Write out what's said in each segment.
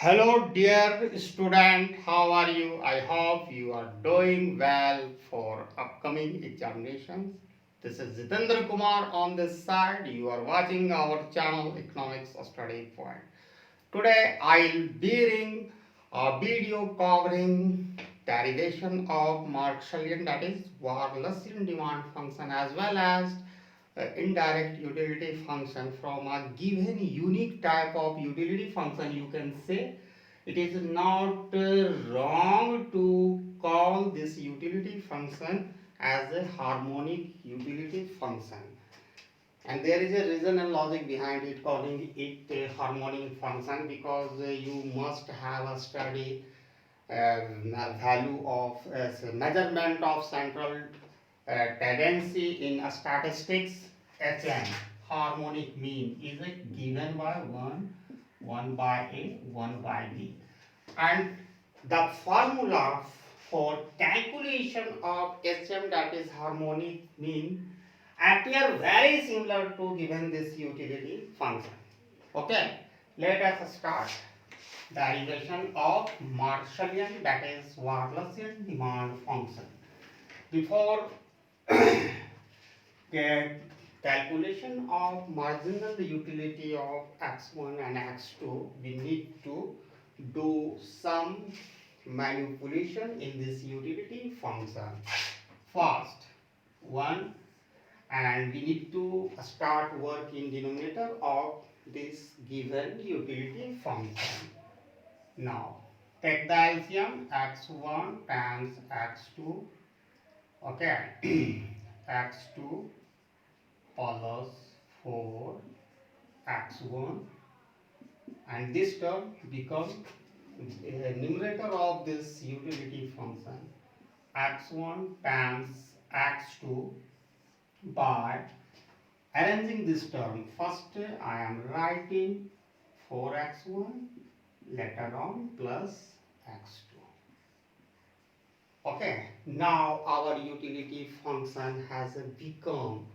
Hello, dear student. How are you? I hope you are doing well for upcoming examinations. This is Jitendra Kumar on this side. You are watching our channel Economics Study Point. Today, I'll be bring a video covering derivation of Marshallian, that is Walrasian demand function, as well as indirect utility function from a given unique type of utility function. You can say it is not wrong to call this utility function as a harmonic utility function, and there is a reason and logic behind it calling it a harmonic function, because you must have a study value of measurement of central tendency in statistics. HM, harmonic mean, is it given by 1 by A, 1 by B, and the formula for calculation of HM, that is harmonic mean, appear very similar to given this utility function. Okay, let us start derivation of Marshallian, that is Walrasian demand function. Before calculation of marginal utility of x1 and x2, we need to do some manipulation in this utility function. First one, and we need to start work in denominator of this given utility function. Now take the LCM, x1 times x2, okay, x2 plus 4 x1, and this term becomes numerator of this utility function, x1 times x2, by arranging this term. First I am writing 4x1, later on plus x2. Okay, now our utility function has become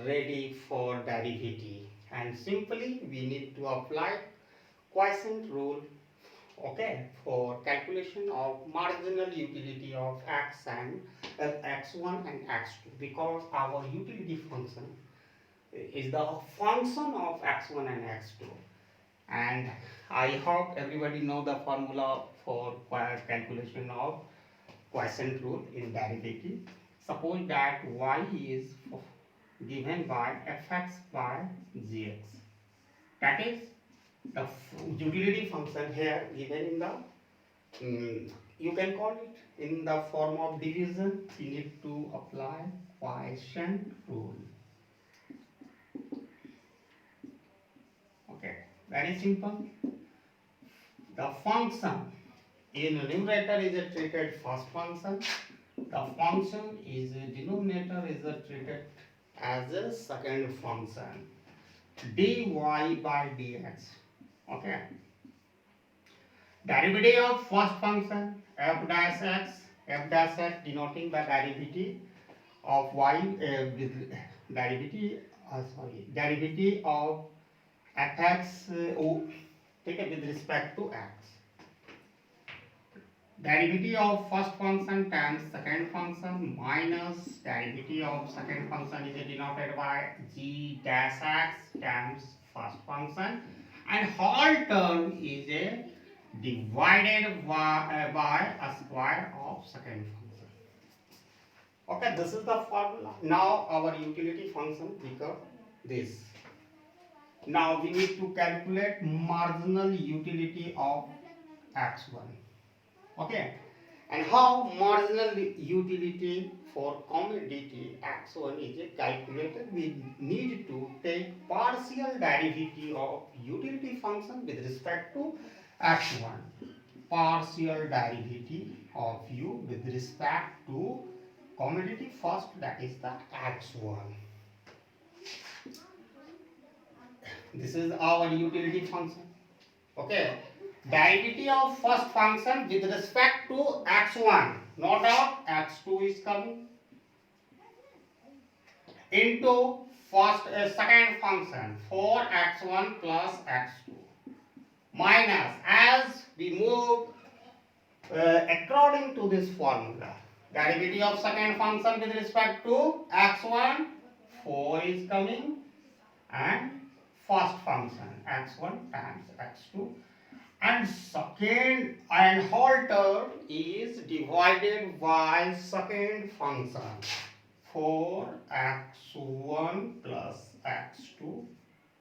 ready for derivative, and simply we need to apply quotient rule, okay, for calculation of marginal utility of x and x1 and x2, because our utility function is the function of x1 and x2. And I hope everybody know the formula for calculation of quotient rule in derivative. Suppose that y is given by fx by gx, that is the utility function here given in the you can call it in the form of division. You need to apply quotient rule. Okay, very simple. The function in numerator is treated first function, the function is denominator is treated as a second function, dy by dx. Okay, derivative of first function f dash x denoting the derivative of y with derivative of fx take it with respect to x. Derivative of first function times second function minus derivative of second function is denoted by g dash x times first function, and whole term is divided by a square of second function. Okay, this is the formula. Now our utility function becomes this. Now we need to calculate marginal utility of x1. Okay, and how marginal utility for commodity x1 is calculated? We need to take partial derivative of utility function with respect to x1, partial derivative of u with respect to commodity first, that is the x1. This is our utility function. Okay, derivative of first function with respect to x1, no doubt x2 is coming, into second function 4x1 plus x2. minus, as we move according to this formula, derivative of second function with respect to x1, 4 is coming, and first function x1 times x2, and second and whole term is divided by second function 4x1 plus x2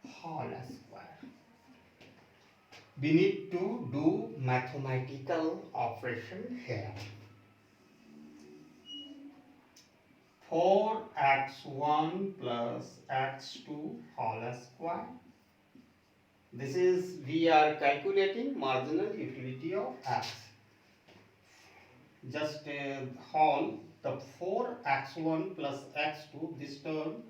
whole square. We need to do mathematical operation here. 4x1 plus x2 whole square. This is, we are calculating marginal utility of x. Just whole the 4x1 plus x2, this term,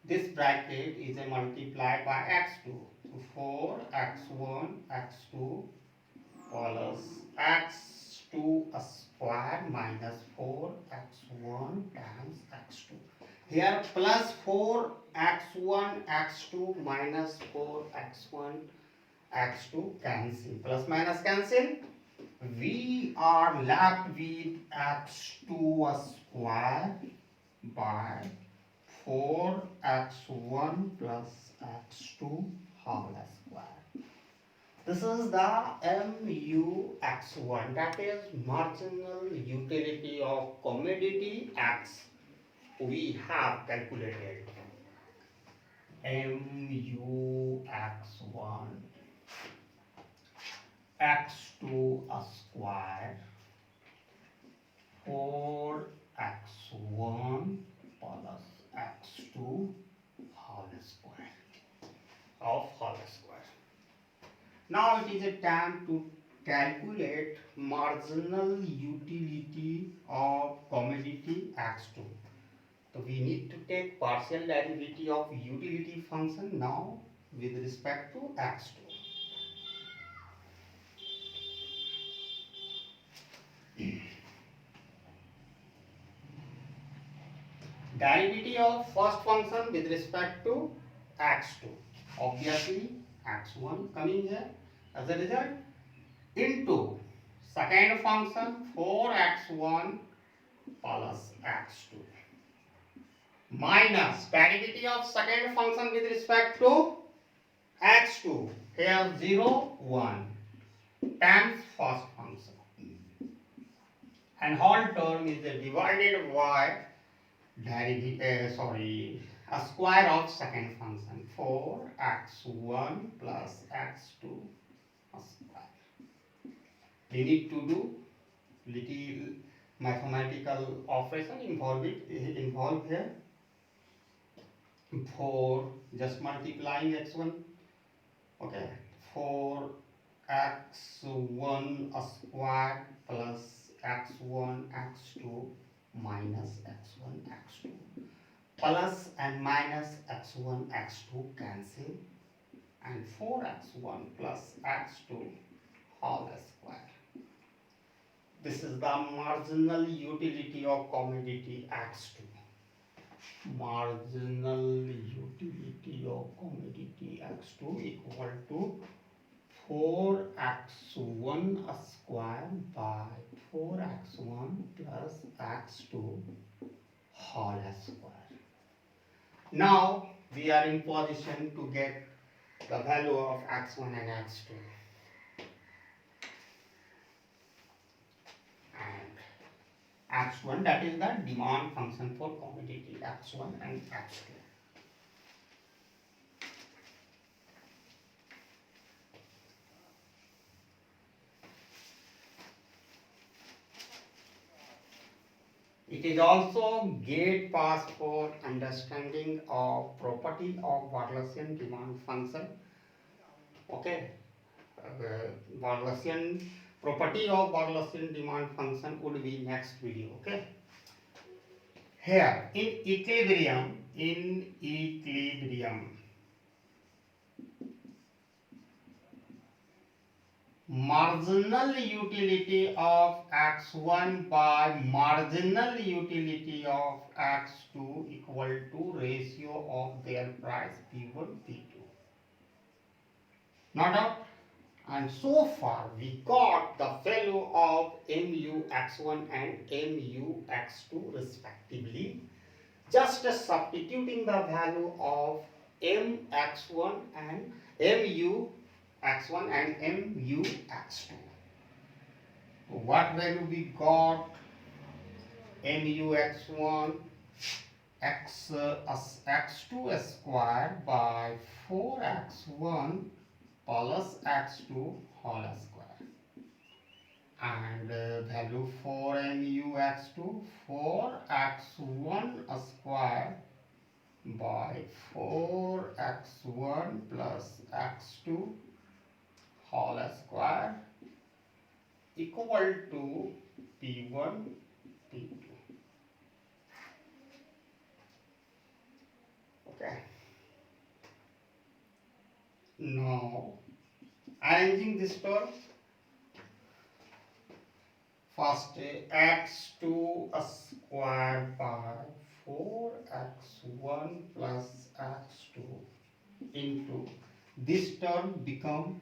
this bracket is a multiplied by x2. So 4x1 x2 plus x2 square minus 4x1 times x2. Here plus 4x1 x2 minus 4x1 x2 cancel. Plus minus cancel. We are left with x2 square by 4x1 plus x2 whole square. This is the MUX1, that is marginal utility of commodity X. We have calculated MUX1 x2 square 4x1 plus x2 whole square of whole square. Now it is a time to calculate marginal utility of commodity x2. So we need to take partial derivative of utility function now with respect to x2. Derivative of first function with respect to x2. Obviously x1 coming here as a result into second function 4x1 plus x2 minus derivative of second function with respect to x2, here 0 1 times first function, and whole term is divided by derivative a square of second function 4x1 plus x2 square. We need to do little mathematical operation involved here. 4, just multiplying x1, okay, 4x1 square plus x1 x2 minus x1 x2, plus and minus x1 x2 cancel, and 4x1 plus x2 whole square. This is the marginal utility of commodity x2. Marginal utility of commodity x2 equal to 4x1 square by 4x1 plus x2 whole square. Now we are in position to get the value of x1 and x2. X1, that is the demand function for commodity x1 and x2. It is also gate pass for understanding of property of Walrasian demand function. Okay, Walrasian property of Walrasian demand function would be next video. Okay. Here in equilibrium, marginal utility of x1 by marginal utility of x2 equal to ratio of their price P1 P2. Not out. And so far we got the value of mu x1 and mu x2 respectively. Just substituting the value of m x1 and mu x1 and mu x2. What value we got? Mu x1 x2 square by 4x1 plus x2 whole square, and value for mu x2 4x1 square by 4x1 plus x2 whole square equal to p1 p2. Okay. Now arranging this term, first x2 square by 4x1 plus x2 into this term become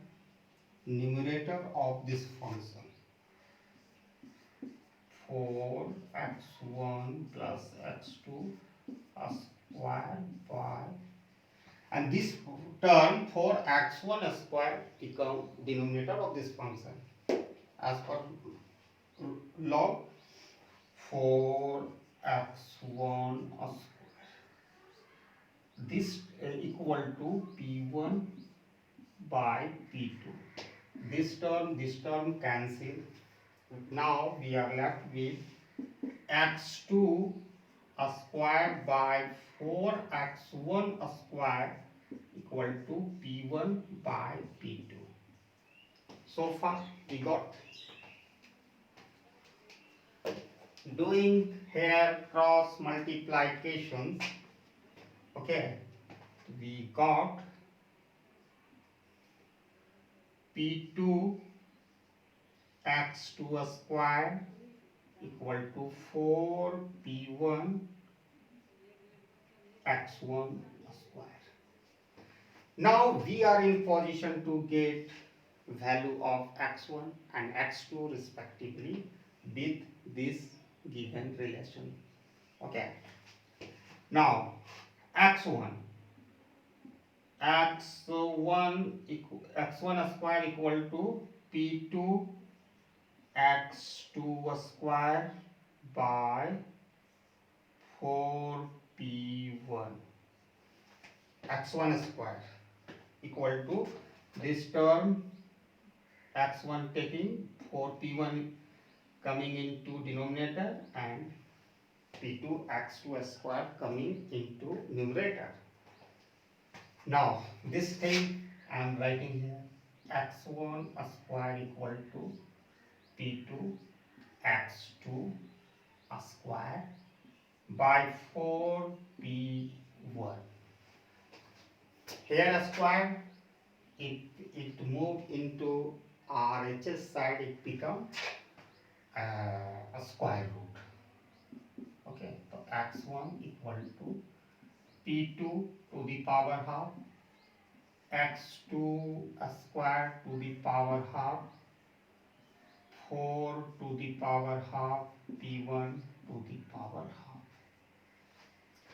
numerator of this function, 4x1 plus x2 square by, and this term 4x1 square become denominator of this function as per log 4x1 square. This equal to p1 by p2. This term cancel. Now we are left with x2 square by 4x1 square equal to p1 by p2. So far we got. Doing here cross multiplications, okay, we got p2 x2 square equal to 4 p1 x1 square. Now we are in position to get value of x1 and x2 respectively with this given relation. Okay. Now x1 square equal to p2 x2 square by 4 p1 x1 square equal to this term x1 taking 4 p1 coming into denominator and p2 x2 square coming into numerator. Now this thing I am writing here, x1 square equal to p2 x2 square by 4 p1. Here a square, it moved into RHS side, it become a square root. Okay, so x1 equal to p2 to the power half x2 square to the power half 4 to the power half p1 to the power half.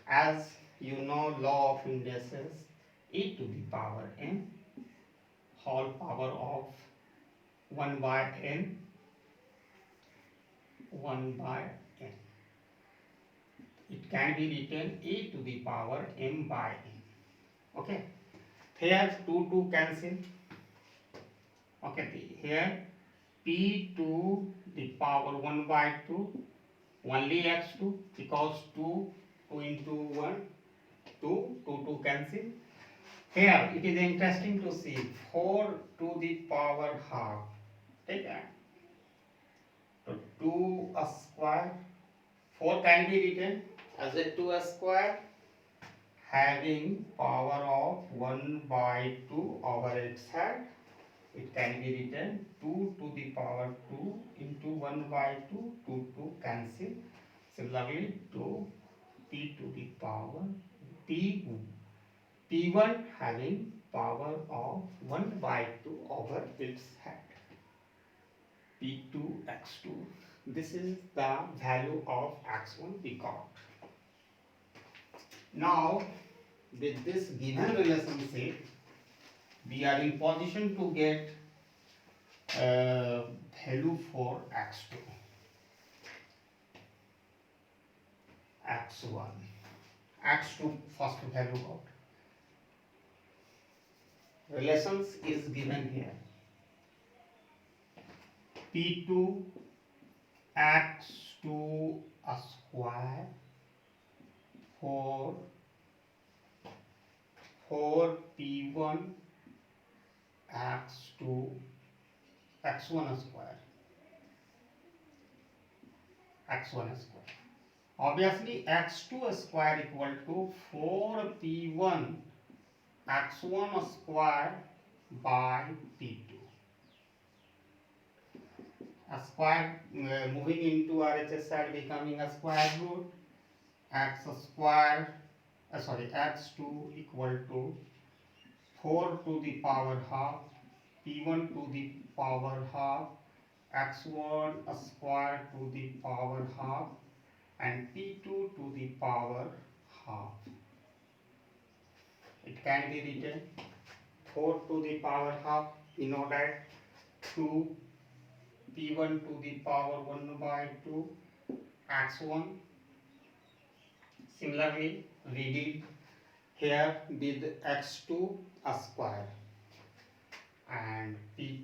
As you know, law of indices, e to the power n whole power of 1 by n 1 by n. It can be written e to the power m by n. Okay. Here 2 cancel. Okay. Here p to the power 1 by 2 only x2 because 2 into 1 2 cancel. Here it is interesting to see 4 to the power half. Take that. So 2 square, 4 can be written as a 2 square having power of 1 by 2 over its head. It can be written 2 to the power 2 into 1 by 2, 2 cancel. Similarly, 2 p to the power p1 having power of 1 by 2 over its head. P2 x2. This is the value of x1 we got. Now, with this given relationship, we are in position to get value for x2, x1, x2 first value got. Relations is given here. P2 x2 square for 4p1 x2 x1 square. Obviously x2 square equal to 4p1 x1 square by p2. A square moving into RHS side becoming a square root. x2 equal to 4 to the power half, p1 to the power half, x1 square to the power half, and p2 to the power half. It can be written 4 to the power half, we know that 2, p1 to the power 1 by 2, x1. Similarly, read it here with x2 square and p2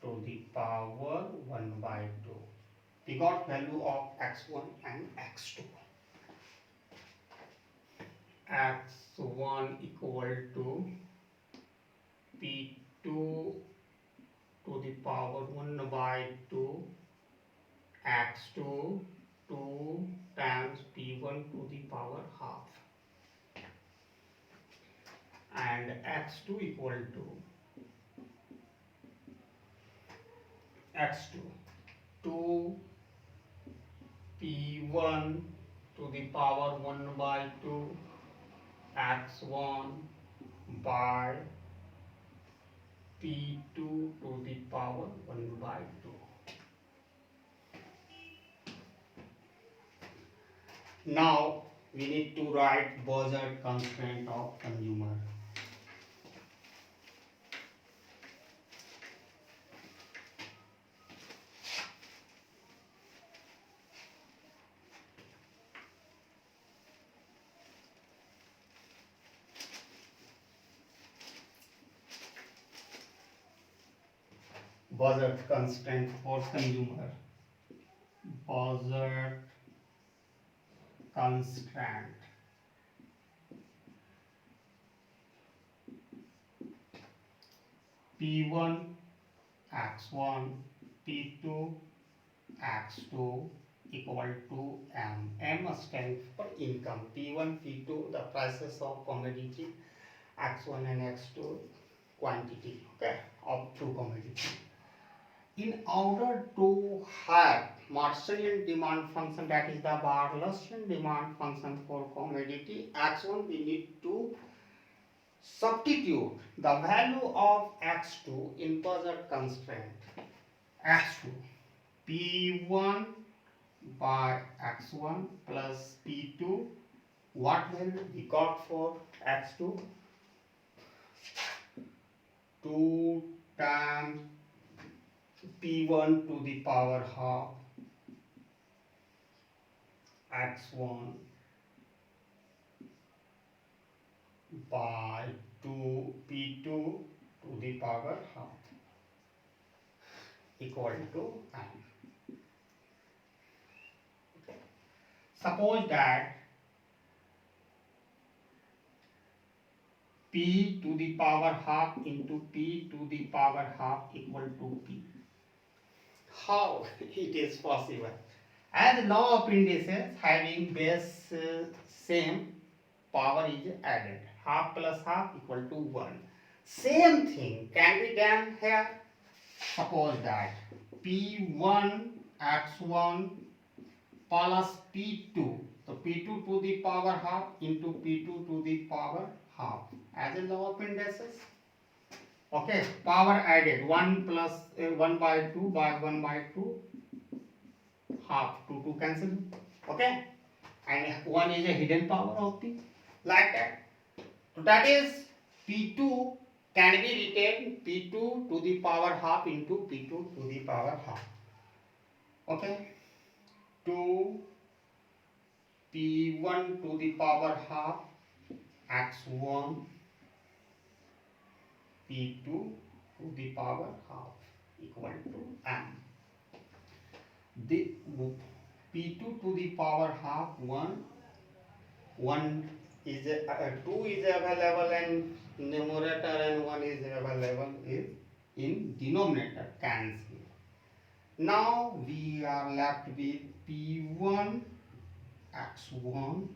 to the power 1 by 2. We got value of x1 and x2. x1 equal to p2 to the power 1 by 2, x2 2 times p1 to the power half, and x2 equal to x2 2 p1 to the power 1 by 2 x1 by p2 to the power 1 by 2. Now we need to write budget constraint of consumer. Budget constraint for consumer. Budget constraint. P1 x1 P2 x2 equal to M. M stands for income. P1 P2 the prices of commodity, x1 and x2 quantity, okay, of two commodity. In order to have Marshallian demand function, that is the Walrasian demand function for commodity x1, we need to substitute the value of x2 in budget constraint. x2 p1 by x1 plus p2. What value we got for x2? 2 times p1 to the power half x1 by 2 p2 to the power half equal to n. Okay. Suppose that p to the power half into p to the power half equal to p. How it is possible? As law of indices having base same, power is added. Half plus half equal to 1. Same thing can be done here. Suppose that p1 x1 plus p2. So p2 to the power half into p2 to the power half. As in the law of indices. Okay, power added 1 plus 1 by 2 by 1 by 2, half, 2 cancel. Okay, and 1 is a hidden power of the, like that. So that is P2 can be written P2 to the power half into P2 to the power half. Okay, 2 P1 to the power half x1 P2 to the power half equal to m. The P2 to the power half 1 is 2 is available in numerator and 1 is available in denominator, cancel. Now we are left with P1 x1,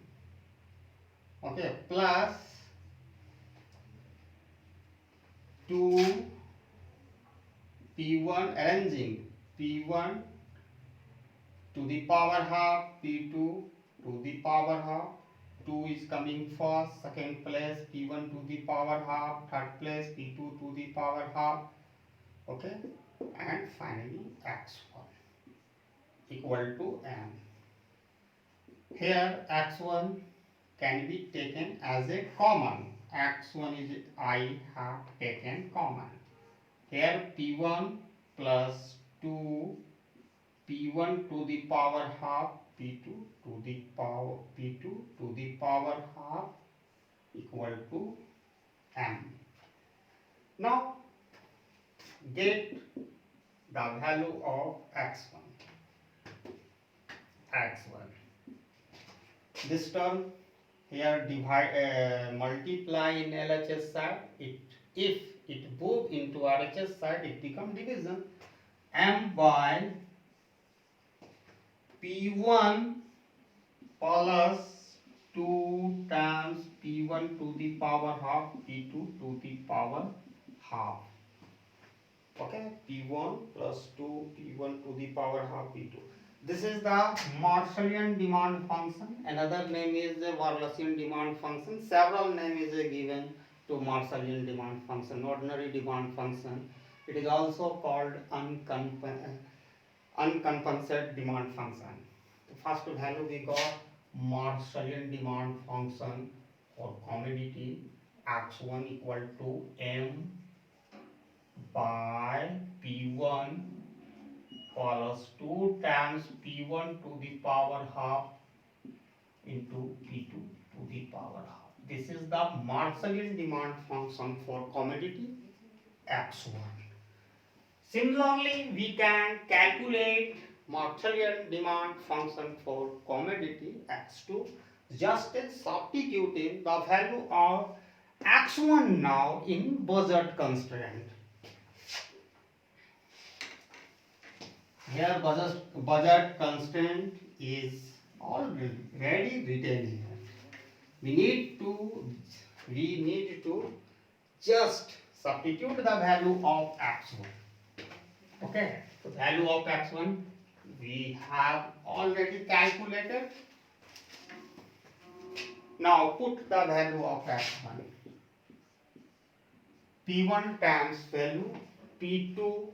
okay, plus 2 P1, arranging P1 to the power half, P2 to the power half, 2 is coming first, second place P1 to the power half, third place P2 to the power half, okay, and finally x1 equal to m. Here x1 can be taken as a common. X1 is I have taken common. Here P1 plus 2 P1 to the power half P2 to the power P2 to the power half equal to m. Now get the value of x1. This term here multiply in LHS side. If it move into RHS side, it become division. M by P1 plus 2 times P1 to the power half P2 to the power half. Okay, P1 plus 2 P1 to the power half P2. This is the Marshallian demand function. Another name is the Walrasian demand function. Several names is given to Marshallian demand function. Ordinary demand function. It is also called uncompensated demand function. The first value we got Marshallian demand function for commodity x1 equal to m by P1 plus 2 times P1 to the power half into P2 to the power half. This is the Marshallian demand function for commodity x1. Similarly, we can calculate Marshallian demand function for commodity x2 just substituting the value of x1 now in budget constraint. Here budget constraint is already written here. We need to just substitute the value of x1. Okay, the value of x1 we have already calculated. Now put the value of x1. P1 times value P2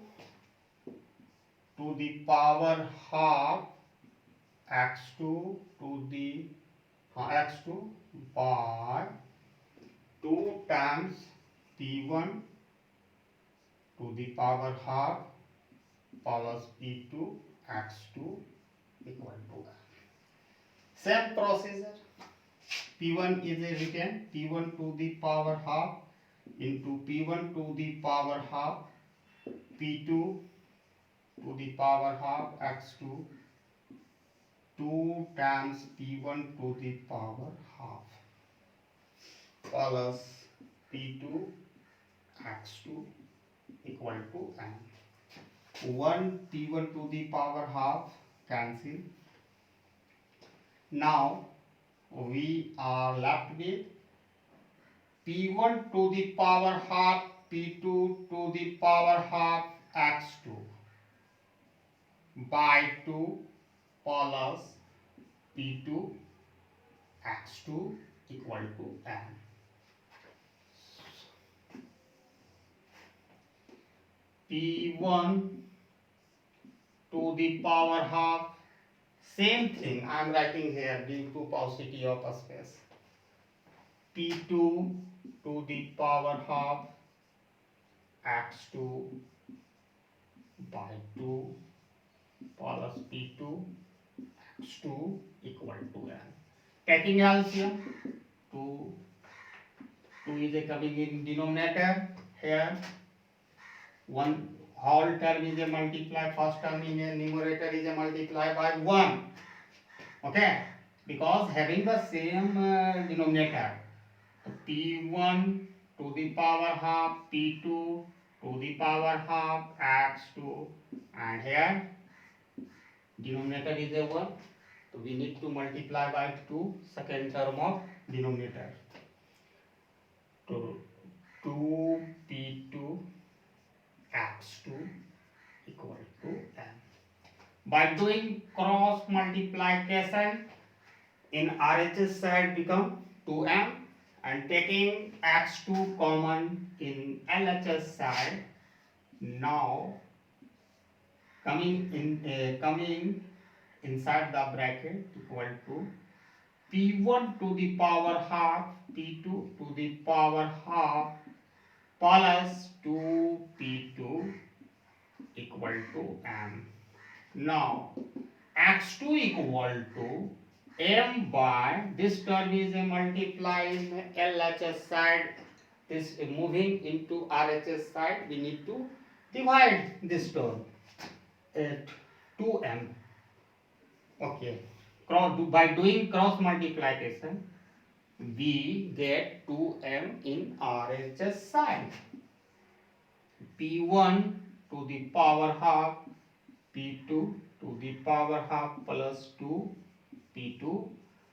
to the power half x2 to the x2 by 2 times P1 to the power half plus P2 x2 equal to. Same procedure. P1 is written P1 to the power half into P1 to the power half P2 to the power half x2 2 times P1 to the power half plus P2 x2 equal to n. 1 P1 to the power half cancel. Now we are left with P1 to the power half P2 to the power half x2 by 2 plus P2 x2 equal to n. P1 to the power half. Same thing I am writing here due to paucity of a space. P2 to the power half x2 by 2 plus P2 x2 equal to n. Taking LCM, 2 is coming in denominator here. One whole term is a multiply, first term in a numerator is a multiply by 1. Okay, because having the same denominator, so P1 to the power half, P2 to the power half, x2, and here denominator is a 1, so we need to multiply by 2, second term of denominator. So 2P2 x2 equal to n. By doing cross multiplication, in RHS side become 2m, and taking x2 common in LHS side, now coming inside the bracket equal to P1 to the power half, P2 to the power half plus 2P2 equal to m. Now x2 equal to m by, this term is a multiply in LHS side, this moving into RHS side, we need to divide this term at 2m. Okay, by doing cross multiplication we get 2m in RHS side. P1 to the power half, P2 to the power half plus 2 P2.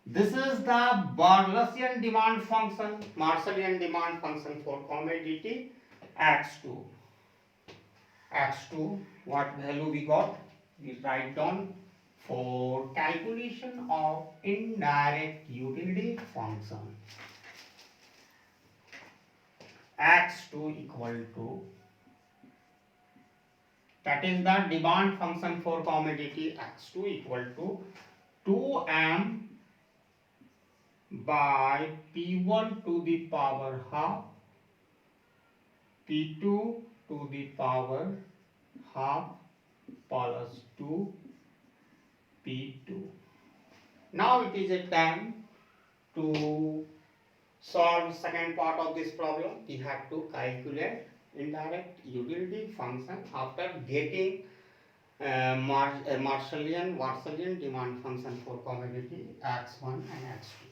This is the Walrasian demand function, Marshallian demand function for commodity x2. x2, what value we got? We write down for calculation of indirect utility function. x2 equal to, that is the demand function for commodity x2 equal to 2m by P1 to the power half, P2 to the power half plus 2 P2. Now it is a time to solve second part of this problem. We have to calculate indirect utility function after getting Marshallian demand function for commodity x1 and x2.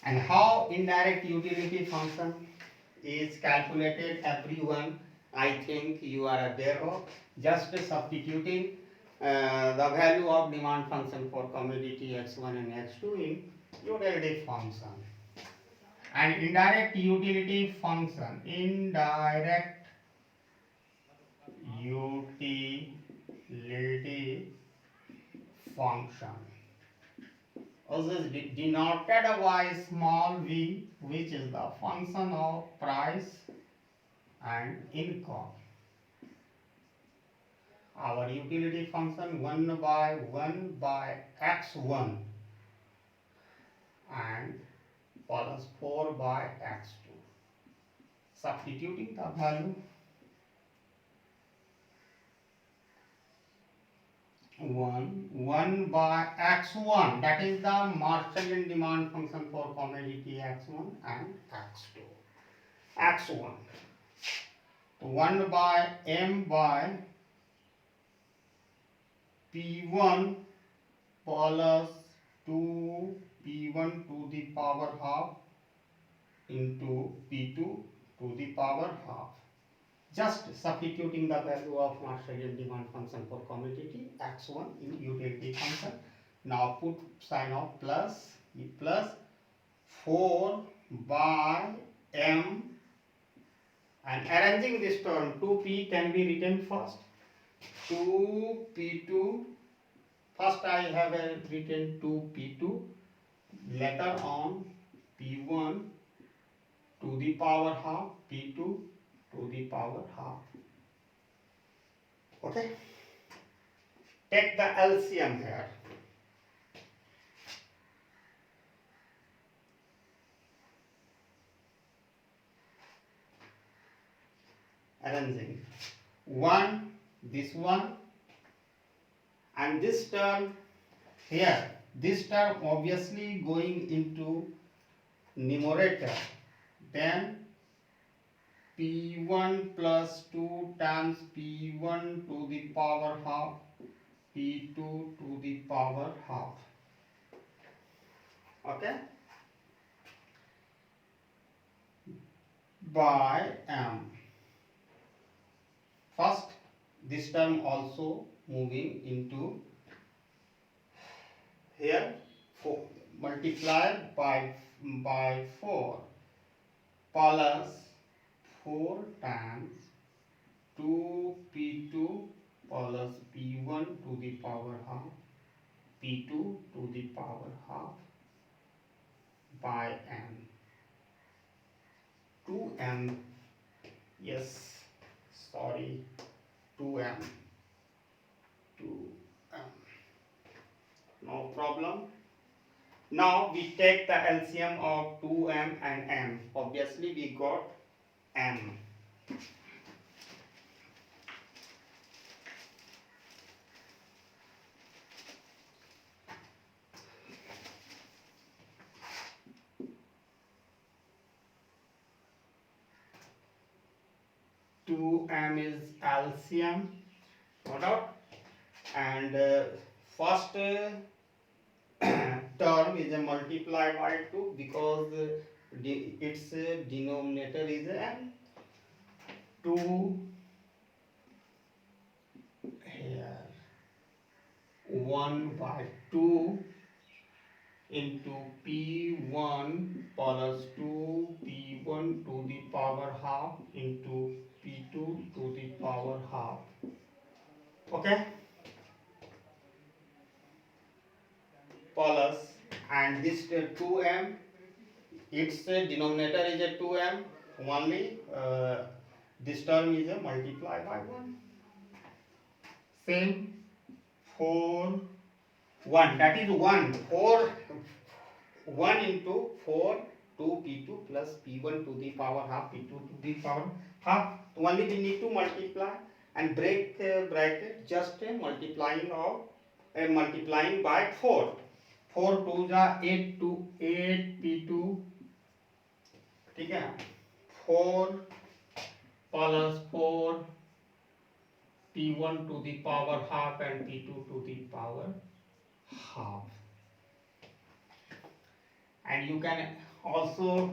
And how indirect utility function is calculated, everyone I think you are aware of. Just substituting the value of demand function for commodity x1 and x2 in utility function. And indirect utility function, indirect utility function is denoted by small v, which is the function of price and income. Our utility function 1 by x1 and plus 4 by x2. Substituting the value, 1 by x1, that is the Marshallian demand function for commodity x1 and x2. x1, 1 by m by P1 plus 2 P1 to the power half into P2 to the power half. Just substituting the value of Marshallian demand function for commodity x1 in utility function. Now put sign of plus 4 by m, and arranging this term, 2p can be written first. 2p2, first I have written 2p2, later on p1 to the power half, P2 to the power half. Okay. Take the LCM here. Arranging this one, and this term here, this term obviously going into numerator, then P1 plus 2 times P1 to the power half, P2 to the power half. Okay, by M. First, this term also moving into here, 4 multiplied by 4 plus 4 times 2P2 plus P1 to the power half, P2 to the power half by M. 2M, yes, sorry, 2M, 2M, no problem. Now we take the LCM of 2M and M. Obviously we got M. Two M is LCM, no doubt, and first term is multiplied by 2 because its denominator is M. 2 here, 1 by 2 into P1 plus 2 P1 to the power half into P2 to the power half. Okay, plus, and this 2M, its denominator is a 2M, only this term is a multiply by 1. Same 4 1, that is 1 4 1 into 4 2P2 plus P1 to the power half, P2 to the power half. Only we need to multiply and break bracket, just multiplying of multiplying by 4. 4 2 जा 8 to 8 P2, ठीक है, 4 plus 4 P1 to the power half and P2 to the power half. And you can also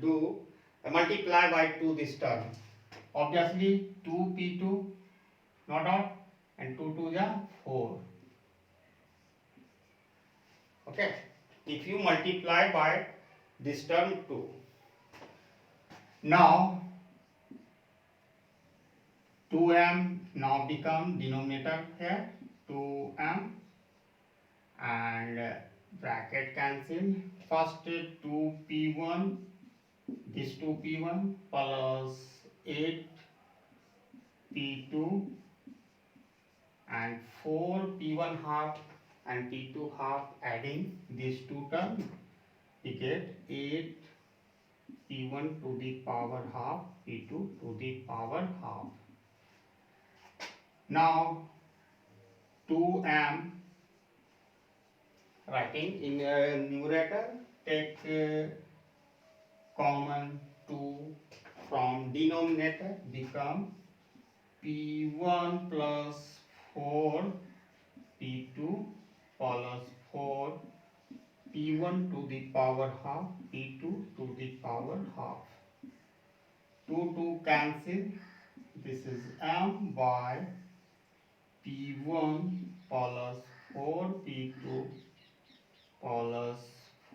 do multiply by 2 this term. Obviously 2P2, not out, and 2 2 ja 4. Okay, if you multiply by this term 2, now 2M now become denominator here, 2M, and bracket cancel. First 2P1, this 2P1 plus 8P2 and 4P1 half and P2 half, adding these two terms, we get 8P1 to the power half, P2 to the power half. Now 2M, writing in numerator, take common 2 from denominator, become P1 plus 4 P2 plus 4 P1 to the power half, P2 to the power half. 2 cancel, this is M by P1 plus 4 P2 plus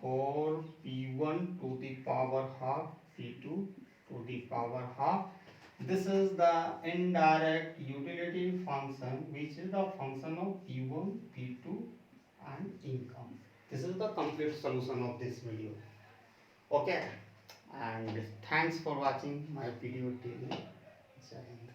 4 P1 to the power half, P2 to the power half. This is the indirect utility function, which is the function of P1, P2 and income. This is the complete solution of this video. Okay, and thanks for watching my video till now. Jai Hind.